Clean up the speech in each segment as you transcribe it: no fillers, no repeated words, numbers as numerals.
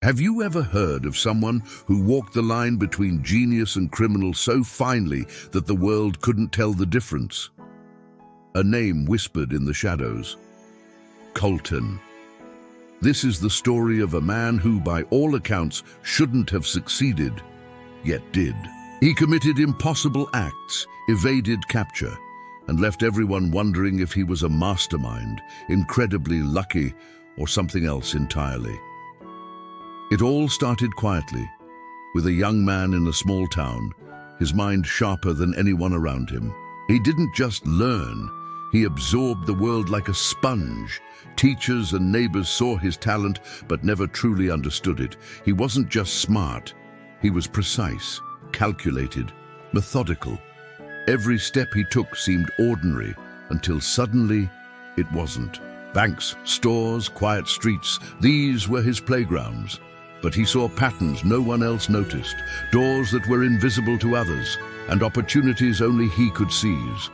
Have you ever heard of someone who walked the line between genius and criminal so finely that the world couldn't tell the difference? A name whispered in the shadows: Colten. This is the story of a man who, by all accounts, shouldn't have succeeded, yet did. He committed impossible acts, evaded capture, and left everyone wondering if he was a mastermind, incredibly lucky, or something else entirely. It all started quietly, with a young man in a small town, his mind sharper than anyone around him. He didn't just learn, he absorbed the world like a sponge. Teachers and neighbors saw his talent, but never truly understood it. He wasn't just smart, he was precise, calculated, methodical. Every step he took seemed ordinary, until suddenly it wasn't. Banks, stores, quiet streets, these were his playgrounds. But he saw patterns no one else noticed, doors that were invisible to others, and opportunities only he could seize.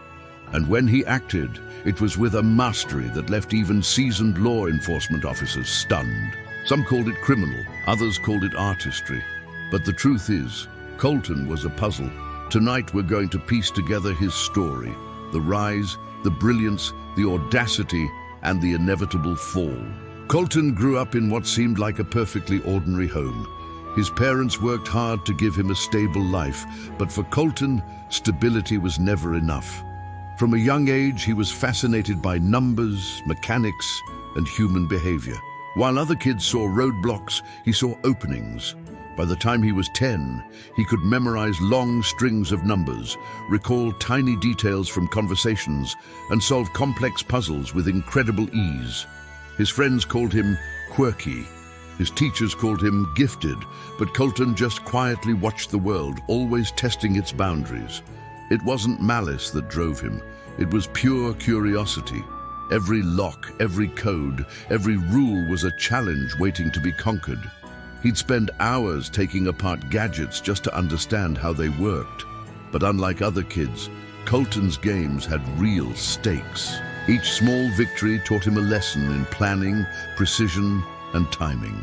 And when he acted, it was with a mastery that left even seasoned law enforcement officers stunned. Some called it criminal, others called it artistry. But the truth is, Colten was a puzzle. Tonight we're going to piece together his story, the rise, the brilliance, the audacity, and the inevitable fall. Colten grew up in what seemed like a perfectly ordinary home. His parents worked hard to give him a stable life, but for Colten, stability was never enough. From a young age, he was fascinated by numbers, mechanics, and human behavior. While other kids saw roadblocks, he saw openings. By the time he was 10, he could memorize long strings of numbers, recall tiny details from conversations, and solve complex puzzles with incredible ease. His friends called him quirky. His teachers called him gifted, but Colten just quietly watched the world, always testing its boundaries. It wasn't malice that drove him. It was pure curiosity. Every lock, every code, every rule was a challenge waiting to be conquered. He'd spend hours taking apart gadgets just to understand how they worked. But unlike other kids, Colten's games had real stakes. Each small victory taught him a lesson in planning, precision, and timing.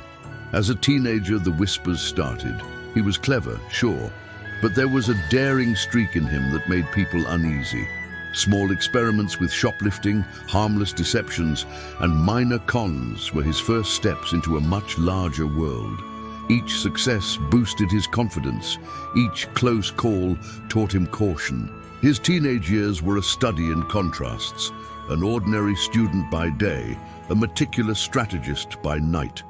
As a teenager, the whispers started. He was clever, sure, but there was a daring streak in him that made people uneasy. Small experiments with shoplifting, harmless deceptions, and minor cons were his first steps into a much larger world. Each success boosted his confidence. Each close call taught him caution. His teenage years were a study in contrasts. An ordinary student by day, a meticulous strategist by night.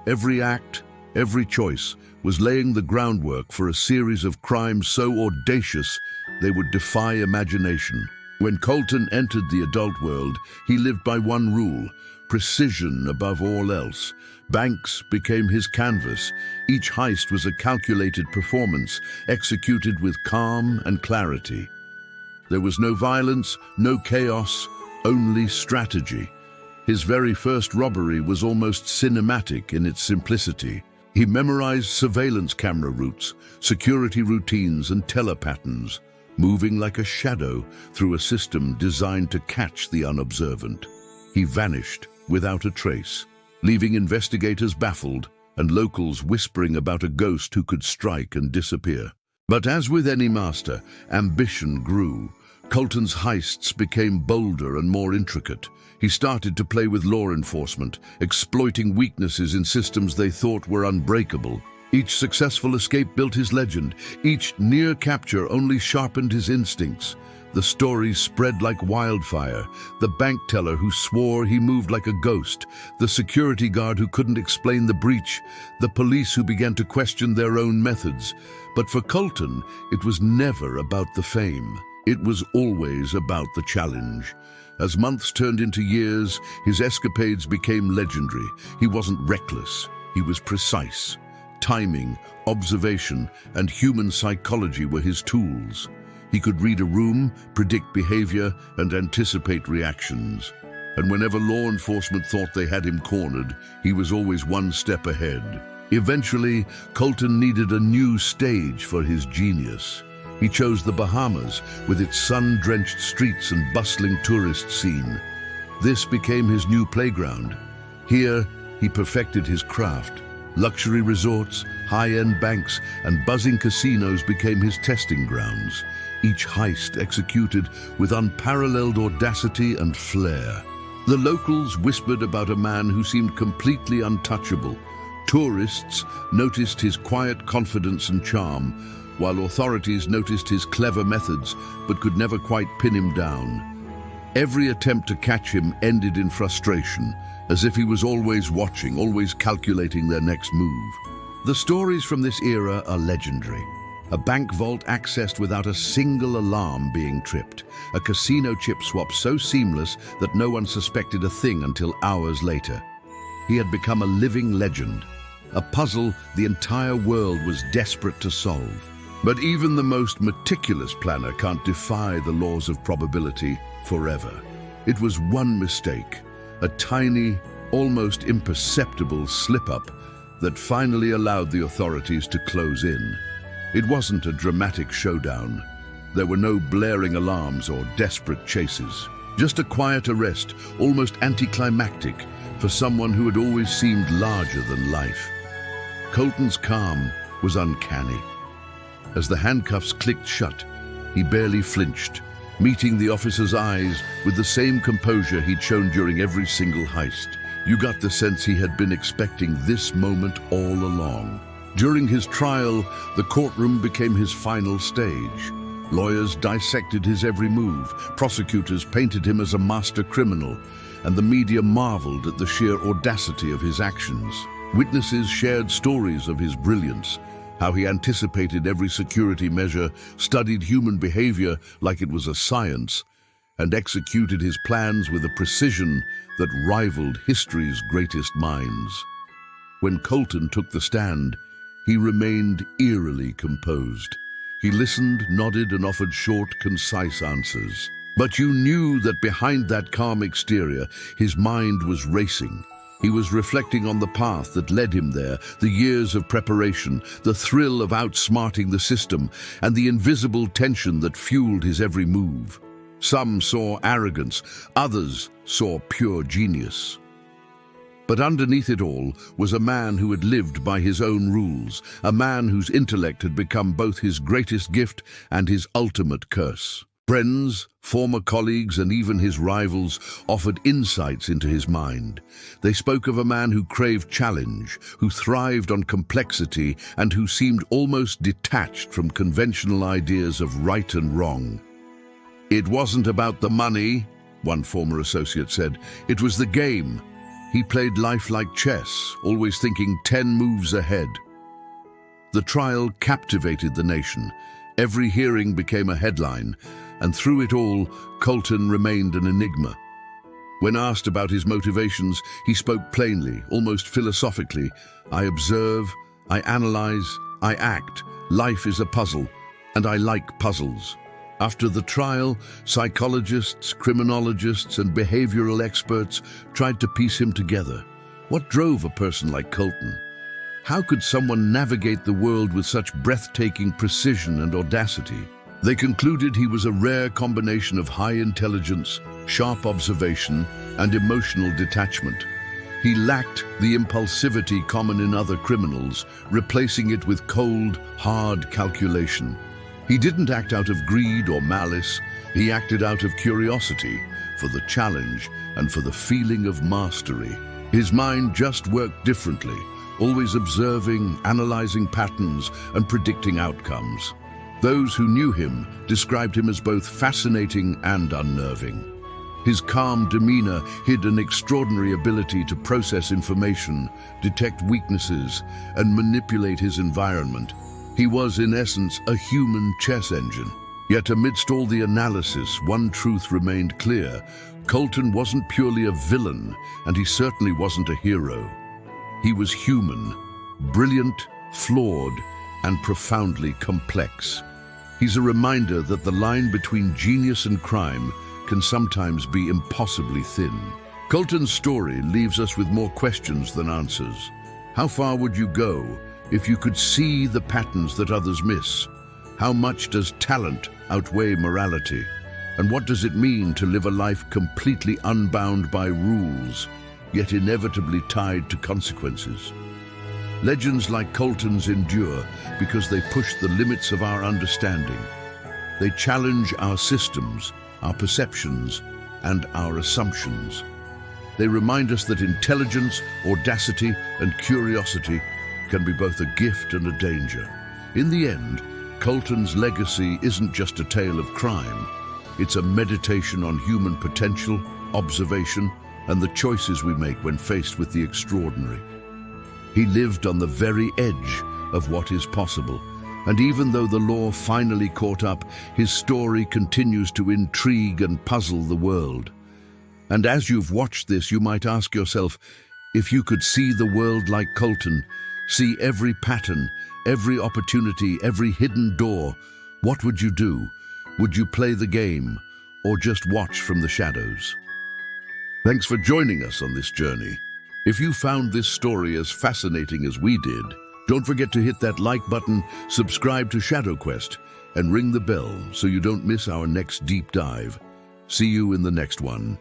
Every act, every choice was laying the groundwork for a series of crimes so audacious they would defy imagination. When Colten entered the adult world, he lived by one rule: precision above all else. Banks became his canvas. Each heist was a calculated performance, executed with calm and clarity. There was no violence, no chaos, only strategy. His very first robbery was almost cinematic in its simplicity. He memorized surveillance camera routes, security routines, and teller patterns, moving like a shadow through a system designed to catch the unobservant. He vanished without a trace, leaving investigators baffled and locals whispering about a ghost who could strike and disappear. But as with any master, ambition grew. Colten's heists became bolder and more intricate. He started to play with law enforcement, exploiting weaknesses in systems they thought were unbreakable. Each successful escape built his legend. Each near capture only sharpened his instincts. The stories spread like wildfire. The bank teller who swore he moved like a ghost. The security guard who couldn't explain the breach. The police who began to question their own methods. But for Colten, it was never about the fame. It was always about the challenge. As months turned into years, his escapades became legendary. He wasn't reckless. He was precise. Timing, observation, and human psychology were his tools. He could read a room, predict behavior, and anticipate reactions. And whenever law enforcement thought they had him cornered, he was always one step ahead. Eventually, Colten needed a new stage for his genius. He chose the Bahamas, with its sun-drenched streets and bustling tourist scene. This became his new playground. Here, he perfected his craft. Luxury resorts, high-end banks, and buzzing casinos became his testing grounds, each heist executed with unparalleled audacity and flair. The locals whispered about a man who seemed completely untouchable. Tourists noticed his quiet confidence and charm, while authorities noticed his clever methods but could never quite pin him down. Every attempt to catch him ended in frustration, as if he was always watching, always calculating their next move. The stories from this era are legendary. A bank vault accessed without a single alarm being tripped. A casino chip swap so seamless that no one suspected a thing until hours later. He had become a living legend, a puzzle the entire world was desperate to solve. But even the most meticulous planner can't defy the laws of probability forever. It was one mistake, a tiny, almost imperceptible slip-up that finally allowed the authorities to close in. It wasn't a dramatic showdown. There were no blaring alarms or desperate chases. Just a quiet arrest, almost anticlimactic, for someone who had always seemed larger than life. Colten's calm was uncanny. As the handcuffs clicked shut, he barely flinched, meeting the officer's eyes with the same composure he'd shown during every single heist. You got the sense he had been expecting this moment all along. During his trial, the courtroom became his final stage. Lawyers dissected his every move, prosecutors painted him as a master criminal, and the media marveled at the sheer audacity of his actions. Witnesses shared stories of his brilliance, how he anticipated every security measure, studied human behavior like it was a science, and executed his plans with a precision that rivaled history's greatest minds. When Colten took the stand, he remained eerily composed. He listened, nodded, and offered short, concise answers. But you knew that behind that calm exterior, his mind was racing. He was reflecting on the path that led him there, the years of preparation, the thrill of outsmarting the system, and the invisible tension that fueled his every move. Some saw arrogance, others saw pure genius. But underneath it all was a man who had lived by his own rules, a man whose intellect had become both his greatest gift and his ultimate curse. Friends, former colleagues, and even his rivals offered insights into his mind. They spoke of a man who craved challenge, who thrived on complexity, and who seemed almost detached from conventional ideas of right and wrong. It wasn't about the money, one former associate said. It was the game. He played life like chess, always thinking 10 moves ahead. The trial captivated the nation. Every hearing became a headline, and through it all, Colten remained an enigma. When asked about his motivations, he spoke plainly, almost philosophically. I observe, I analyze, I act. Life is a puzzle, and I like puzzles. After the trial, psychologists, criminologists, and behavioral experts tried to piece him together. What drove a person like Colten? How could someone navigate the world with such breathtaking precision and audacity? They concluded he was a rare combination of high intelligence, sharp observation, and emotional detachment. He lacked the impulsivity common in other criminals, replacing it with cold, hard calculation. He didn't act out of greed or malice. He acted out of curiosity, for the challenge and for the feeling of mastery. His mind just worked differently, always observing, analyzing patterns, and predicting outcomes. Those who knew him described him as both fascinating and unnerving. His calm demeanor hid an extraordinary ability to process information, detect weaknesses, and manipulate his environment. He was, in essence, a human chess engine. Yet amidst all the analysis, one truth remained clear. Colten wasn't purely a villain, and he certainly wasn't a hero. He was human, brilliant, flawed, and profoundly complex. He's a reminder that the line between genius and crime can sometimes be impossibly thin. Colten's story leaves us with more questions than answers. How far would you go if you could see the patterns that others miss? How much does talent outweigh morality? And what does it mean to live a life completely unbound by rules, yet inevitably tied to consequences? Legends like Colten's endure because they push the limits of our understanding. They challenge our systems, our perceptions, and our assumptions. They remind us that intelligence, audacity, and curiosity can be both a gift and a danger. In the end, Colten's legacy isn't just a tale of crime. It's a meditation on human potential, observation, and the choices we make when faced with the extraordinary. He lived on the very edge of what is possible, and even though the law finally caught up, his story continues to intrigue and puzzle the world. And as you've watched this, you might ask yourself, if you could see the world like Colten, see every pattern, every opportunity, every hidden door, what would you do? Would you play the game, or just watch from the shadows? Thanks for joining us on this journey. If you found this story as fascinating as we did, don't forget to hit that like button, subscribe to Shadow Quest, and ring the bell so you don't miss our next deep dive. See you in the next one.